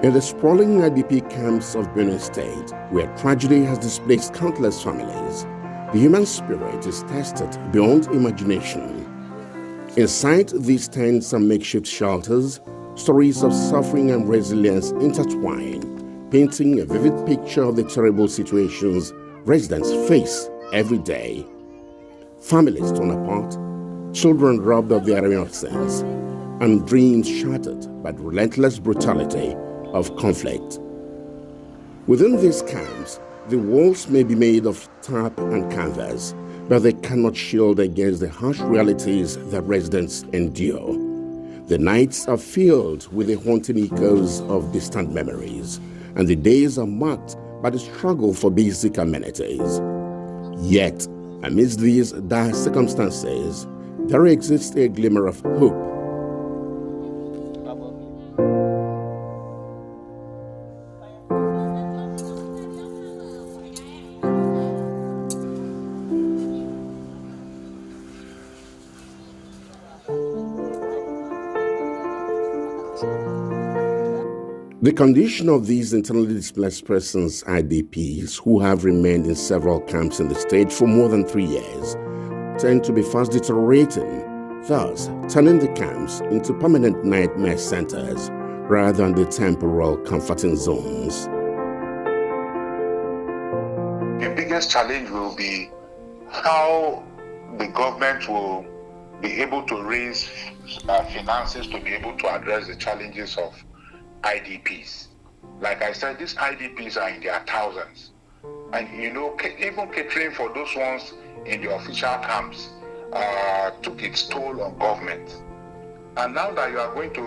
In the sprawling IDP camps of Benue State, where tragedy has displaced countless families, the human spirit is tested beyond imagination. Inside these tents and makeshift shelters, stories of suffering and resilience intertwine, painting a vivid picture of the terrible situations residents face every day. Families torn apart, children robbed of their innocence, and dreams shattered by the relentless brutality of conflict. Within these camps, the walls may be made of tarp and canvas, but they cannot shield against the harsh realities that residents endure. The nights are filled with the haunting echoes of distant memories, and the days are marked by the struggle for basic amenities. Yet, amidst these dire circumstances, there exists a glimmer of hope. The condition of these internally displaced persons, IDPs, who have remained in several camps in the state for more than 3 years, tend to be fast deteriorating, thus turning the camps into permanent nightmare centers rather than the temporal comforting zones. The biggest challenge will be how the government will be able to raise finances to be able to address the challenges of IDPs. Like I said, these IDPs are in their thousands. And even catering for those ones in the official camps took its toll on government. And now that you are going to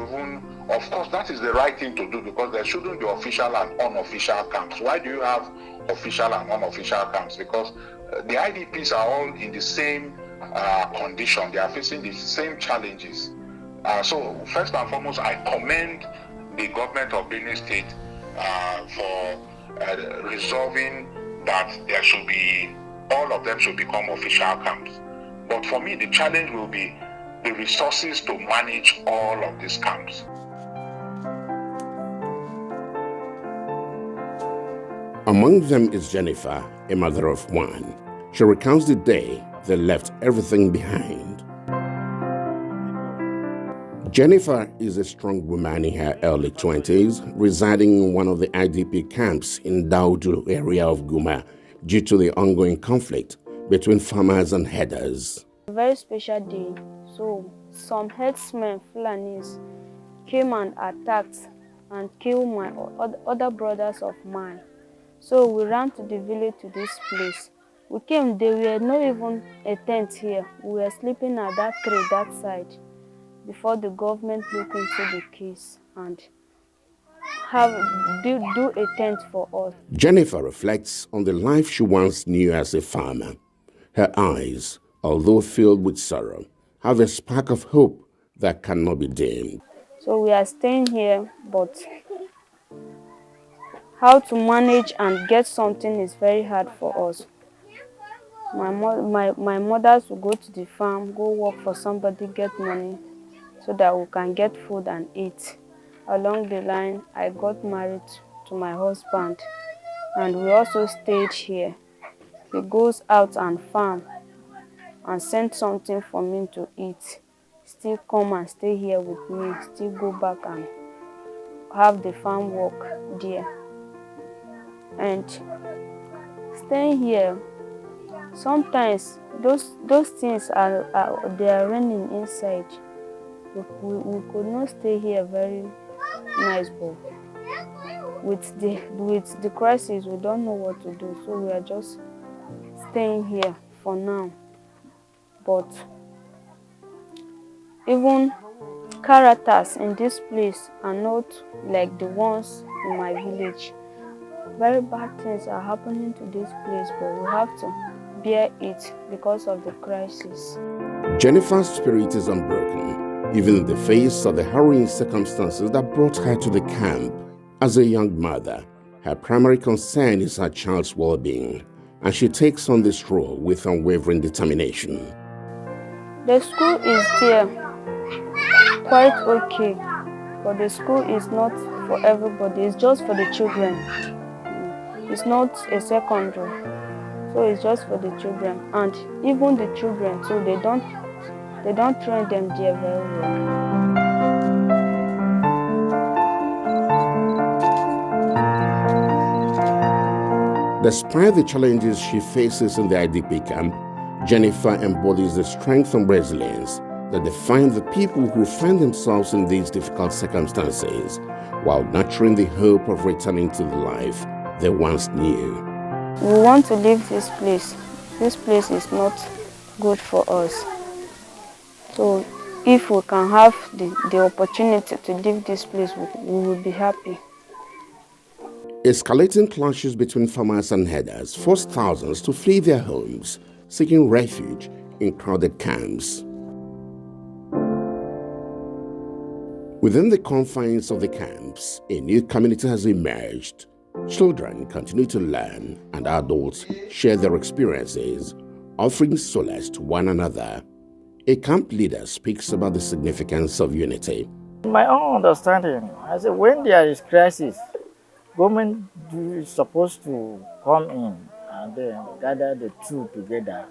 of course that is the right thing to do, because there shouldn't be official and unofficial camps. Why do you have official and unofficial camps? Because the IDPs are all in the same condition. They are facing the same challenges. So first and foremost, I commend the government of Benue State for resolving that there should be, all of them should become official camps. But for me, the challenge will be the resources to manage all of these camps. Among them is Jennifer, a mother of one. She recounts the day they left everything behind. Jennifer is a strong woman in her early 20s, residing in one of the IDP camps in Daudu area of Guma due to the ongoing conflict between farmers and herders. A very special day. So some herdsmen, Fulanis, came and attacked and killed my other brothers of mine. So we ran to the village to this place. We came, there were not even a tent here. We were sleeping at that tree that side, before the government look into the case and do a tent for us. Jennifer reflects on the life she once knew as a farmer. Her eyes, although filled with sorrow, have a spark of hope that cannot be dimmed. So we are staying here, but how to manage and get something is very hard for us. My mothers will go to the farm, go work for somebody, get money, so that we can get food and eat. Along the line, I got married to my husband, and we also stayed here. He goes out and farm and send something for me to eat. Still come and stay here with me, still go back and have the farm work there. And staying here, sometimes those things they are running inside. We could not stay here very nice, but with the crisis, we don't know what to do, so we are just staying here for now. But even characters in this place are not like the ones in my village. Very bad things are happening to this place, but we have to bear it because of the crisis. Jennifer's spirit is unbroken, even in the face of the harrowing circumstances that brought her to the camp. As a young mother, her primary concern is her child's well-being, and she takes on this role with unwavering determination. The school is there, quite okay, But the school is not for everybody. It's just for the children. It's not a secondary, so it's just for the children. And even the children too, they don't train them there very well. Despite the challenges she faces in the IDP camp, Jennifer embodies the strength and resilience that define the people who find themselves in these difficult circumstances, while nurturing the hope of returning to the life they once knew. We want to leave this place. This place is not good for us. So if we can have the opportunity to leave this place, we will be happy. Escalating clashes between farmers and herders forced thousands to flee their homes, seeking refuge in crowded camps. Within the confines of the camps, a new community has emerged. Children continue to learn, and adults share their experiences, offering solace to one another. A camp leader speaks about the significance of unity. My own understanding, I say when there is crisis, government is supposed to come in and then gather the two together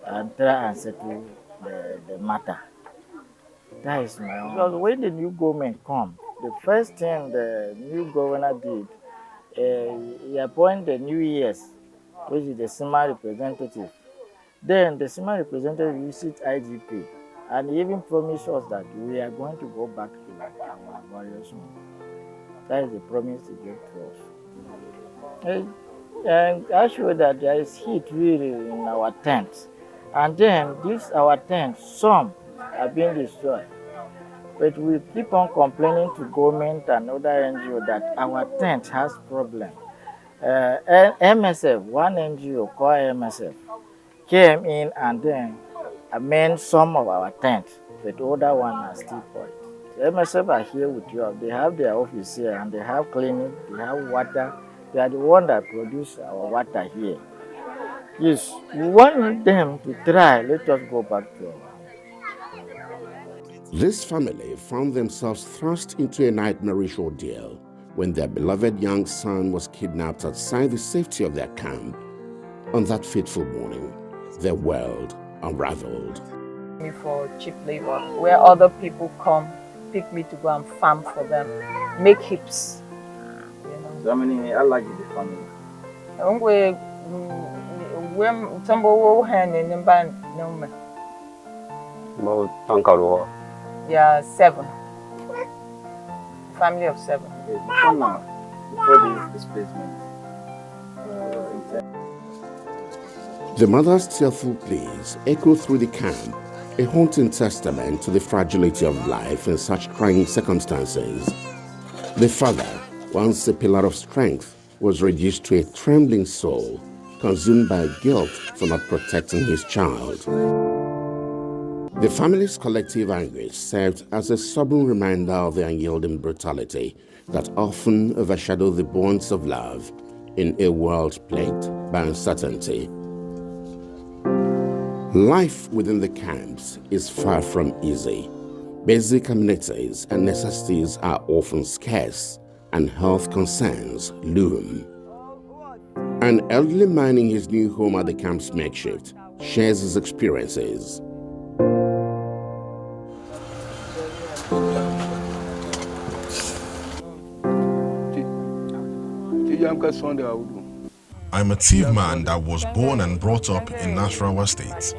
and try and settle the matter. That is my own. Because when the new government come, the first thing the new governor did, he appointed the New Year's, which is the SEMA representative. Then the SEMA representative visit IGP, and he even promised us that we are going to go back to our various homes. That is the promise he gave to us. And I show that there is heat really in our tents. And then our tents, some are being destroyed. But we keep on complaining to government and other NGO that our tent has problem. MSF, one NGO called MSF, came in and then amend some of our tents, but the other one are still poor. The MSF are here with you. They have their office here and they have cleaning, they have water. They are the one that produce our water here. Yes, we want them to try. Let us go back to our home. This family found themselves thrust into a nightmarish ordeal when their beloved young son was kidnapped outside the safety of their camp. On that fateful morning, their world unraveled. Me for cheap labor, where other people come, pick me to go and farm for them, make hips. You know. So how large is the family? Yeah, 7. Family of 7. Before this displacement. The mother's tearful pleas echo through the camp, a haunting testament to the fragility of life in such trying circumstances. The father, once a pillar of strength, was reduced to a trembling soul, consumed by guilt for not protecting his child. The family's collective anguish served as a sobering reminder of the unyielding brutality that often overshadow the bonds of love in a world plagued by uncertainty. Life within the camps is far from easy. Basic amenities and necessities are often scarce, and health concerns loom. An elderly man in his new home at the camp's makeshift shares his experiences. I'm a Tiv man that was born and brought up in Nasarawa State.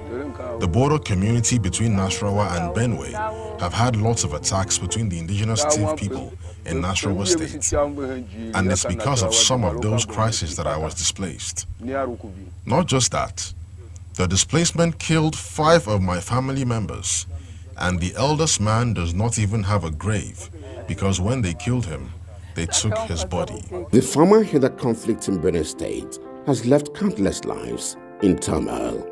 The border community between Nasarawa and Benue have had lots of attacks between the indigenous Tiv people in Nasarawa State, and it's because of some of those crises that I was displaced. Not just that, the displacement killed 5 of my family members, and the eldest man does not even have a grave because when they killed him, they took his body. The farmer-herder conflict in Benue State has left countless lives in turmoil.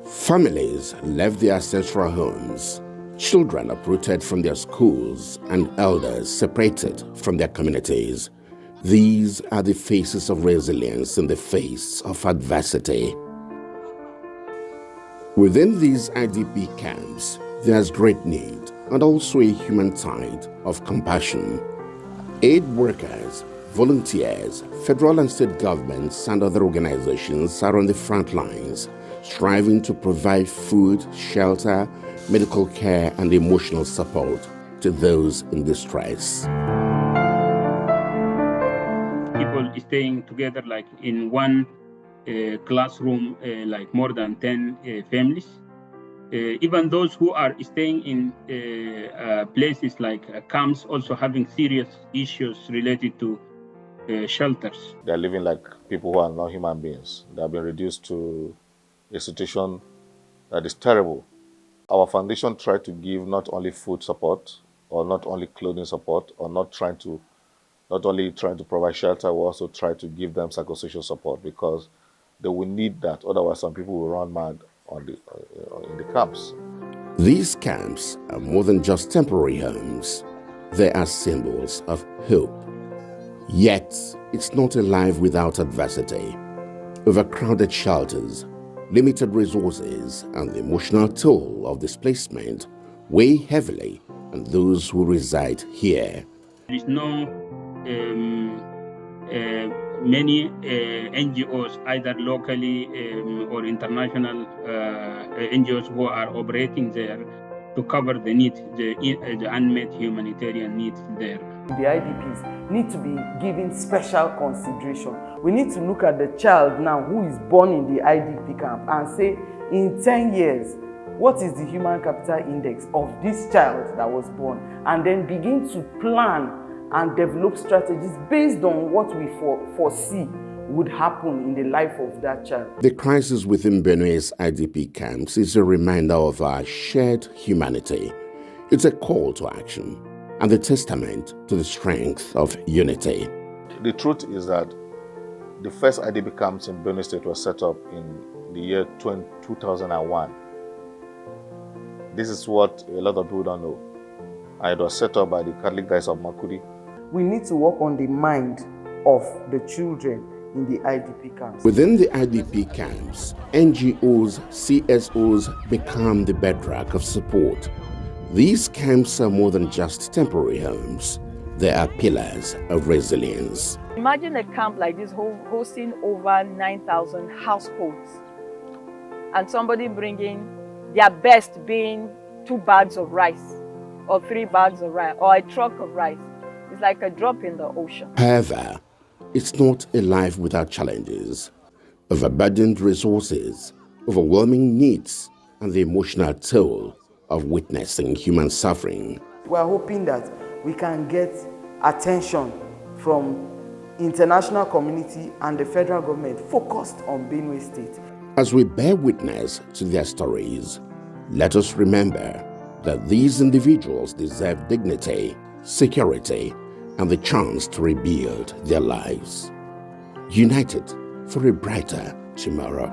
Families left their ancestral homes, children uprooted from their schools, and elders separated from their communities. These are the faces of resilience in the face of adversity. Within these IDP camps, there's great need and also a human tide of compassion. Aid workers, volunteers, federal and state governments and other organizations are on the front lines, striving to provide food, shelter, medical care and emotional support to those in distress. People staying together like in one classroom, like more than 10 families. Even those who are staying in places like camps also having serious issues related to shelters. They're living like people who are not human beings. They have been reduced to a situation that is terrible. Our foundation tried to give not only food support or not only clothing support or not only trying to provide shelter, we also try to give them psychosocial support because they will need that. Otherwise, some people will run mad in the camps. These camps are more than just temporary homes. They are symbols of hope. Yet, it's not a life without adversity. Overcrowded shelters, limited resources, and the emotional toll of displacement weigh heavily on those who reside here. There is no many NGOs, either locally or international NGOs who are operating there to cover the needs, the unmet humanitarian needs there. The IDPs need to be given special consideration. We need to look at the child now who is born in the IDP camp and say, in 10 years, what is the human capital index of this child that was born? And then begin to plan and develop strategies based on what we foresee would happen in the life of that child. The crisis within Benue's IDP camps is a reminder of our shared humanity. It's a call to action and a testament to the strength of unity. The truth is that the first IDP camps in Benue State were set up in the year 2001. This is what a lot of people don't know. And it was set up by the Catholic Diocese of Makudi. We need to work on the mind of the children in the IDP camps. Within the IDP camps, NGOs, CSOs become the bedrock of support. These camps are more than just temporary homes. They are pillars of resilience. Imagine a camp like this hosting over 9,000 households and somebody bringing their best being 2 bags of rice or 3 bags of rice or a truck of rice. It's like a drop in the ocean. However, it's not a life without challenges, overburdened resources, overwhelming needs, and the emotional toll of witnessing human suffering. We are hoping that we can get attention from international community and the federal government focused on Benue State. As we bear witness to their stories, let us remember that these individuals deserve dignity, security, and the chance to rebuild their lives. United for a brighter tomorrow.